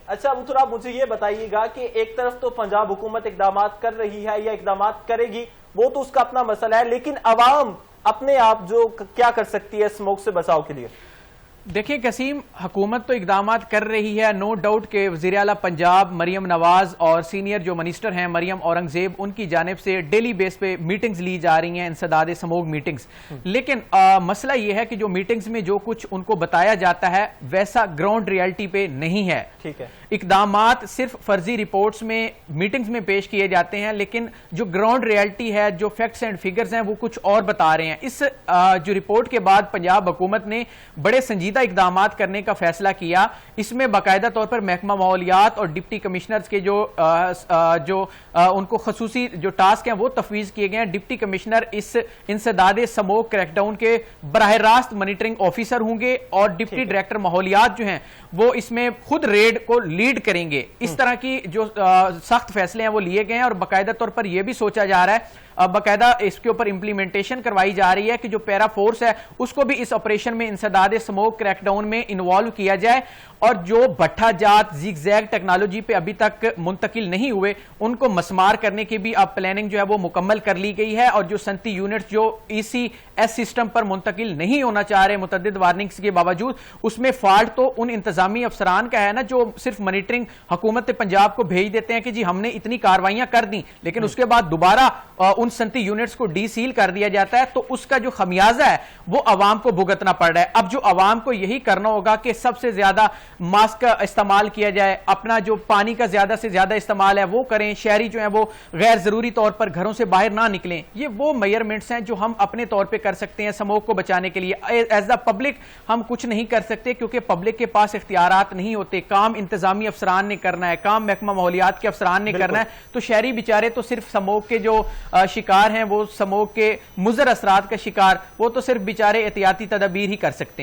اچھا ابوتر آپ مجھے یہ بتائیے گا کہ ایک طرف تو پنجاب حکومت اقدامات کر رہی ہے یا اقدامات کرے گی، وہ تو اس کا اپنا مسئلہ ہے، لیکن عوام اپنے آپ جو کیا کر سکتی ہے اسموک سے بچاؤ کے لیے؟ دیکھیں قسیم، حکومت تو اقدامات کر رہی ہے، نو ڈاؤٹ کہ وزیر اعلیٰ پنجاب مریم نواز اور سینئر جو منسٹر ہیں مریم اورنگزیب، ان کی جانب سے ڈیلی بیس پہ میٹنگز لی جا رہی ہیں، انسداد سموگ میٹنگز. لیکن مسئلہ یہ ہے کہ جو میٹنگز میں جو کچھ ان کو بتایا جاتا ہے ویسا گراؤنڈ ریالٹی پہ نہیں ہے. ٹھیک ہے، اقدامات صرف فرضی رپورٹس میں میٹنگز میں پیش کیے جاتے ہیں، لیکن جو گراؤنڈ ریالٹی ہے، جو فیکٹس اینڈ فیگرز ہیں، وہ کچھ اور بتا رہے ہیں. اس جو رپورٹ کے بعد پنجاب حکومت نے بڑے سنجیدہ اقدامات کرنے کا فیصلہ کیا. اس میں باقاعدہ طور پر محکمہ ماحولیات اور ڈپٹی کمشنرز کے جو ان کو خصوصی جو ٹاسک ہیں وہ تفویض کیے گئے ہیں. ڈپٹی کمشنر اس انسداد سموگ کریک ڈاؤن کے براہ راست مانیٹرنگ آفیسر ہوں گے اور ڈپٹی ڈائریکٹر ماحولیات جو ہیں وہ اس میں خود ریڈ کو لیڈ کریں گے. اس طرح کی جو سخت فیصلے ہیں وہ لیے گئے ہیں اور باقاعدہ طور پر یہ بھی سوچا جا رہا ہے، باقاعدہ اس کے اوپر امپلیمنٹیشن کروائی جا رہی ہے کہ جو پیرا فورس ہے اس کو بھی اس آپریشن میں انسداد سموگ کریک ڈاؤن میں انوالو کیا جائے، اور جو بھٹا جات زیگ زیگ ٹیکنالوجی پہ ابھی تک منتقل نہیں ہوئے ان کو مسمار کرنے کی بھی اب پلاننگ جو ہے وہ مکمل کر لی گئی ہے. اور جو صنعتی یونٹس جو ECS سسٹم پر منتقل نہیں ہونا چاہ رہے متعدد وارننگز کے باوجود، اس میں فالٹ تو ان انتظامی افسران کا ہے نا جو صرف مانیٹرنگ حکومت پنجاب کو بھیج دیتے ہیں کہ جی ہم نے اتنی کاروائیاں کر دیں، لیکن اس کے بعد دوبارہ ان صنعتی یونٹس کو ڈی سیل کر دیا جاتا ہے. تو اس کا جو خمیازہ ہے وہ عوام کو بھگتنا پڑ رہا ہے. اب جو عوام کو یہی کرنا ہوگا کہ سب سے زیادہ ماسک کا استعمال کیا جائے، اپنا جو پانی کا زیادہ سے زیادہ استعمال ہے وہ کریں، شہری جو ہیں وہ غیر ضروری طور پر گھروں سے باہر نہ نکلیں. یہ وہ میئرمنٹس ہیں جو ہم اپنے طور پہ کر سکتے ہیں سموگ کو بچانے کے لیے. ایز اے پبلک ہم کچھ نہیں کر سکتے کیونکہ پبلک کے پاس اختیارات نہیں ہوتے. کام انتظامی افسران نے کرنا ہے، کام محکمہ ماحولیات کے افسران نے کرنا ہے. تو شہری بیچارے تو صرف سموگ کے جو شکار ہیں، وہ سموگ کے مضر اثرات کا شکار، وہ تو صرف بیچارے احتیاطی تدابیر ہی کر سکتے ہیں.